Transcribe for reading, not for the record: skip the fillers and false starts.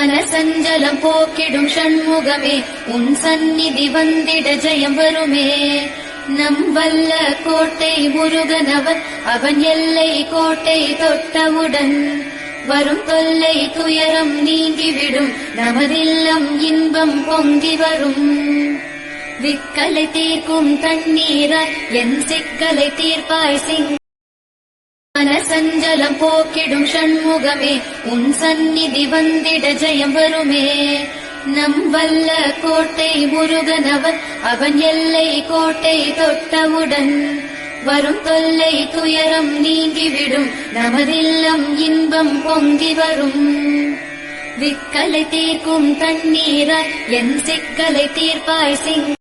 மனசஞ்சலம் போக்கிடும் ஷண்முகமே உன் சந்நிதி வந்திட ஜெயம் வருமே. நம் வல்ல கோட்டை முருகனவன் அவன் எல்லை கோட்டை தொட்டவுடன் வரும் தொல்லை துயரம் நீங்கிவிடும் நமதில்லம் இன்பம் பொங்கி வரும். விக்கலை தீர்க்கும் தண்ணீராய் என் சிக்கலை தீர்ப்பாய் சிங். மனசஞ்சலம் போக்கிடும் ஷண்முகமே உன் சந்நிதி வந்திட ஜெயம் வருமே. நம் வல்ல கோட்டை முருகனவன் அவன் எல்லை கோட்டை தொட்டவுடன் வரும் தொல்லை துயரம் நீங்கிவிடும் நமதில்லம் இன்பம் பொங்கி வரும். விக்கலை தீர்க்கும் தண்ணீராய் என் சிக்கலை தீர்ப்பாய் சிங்.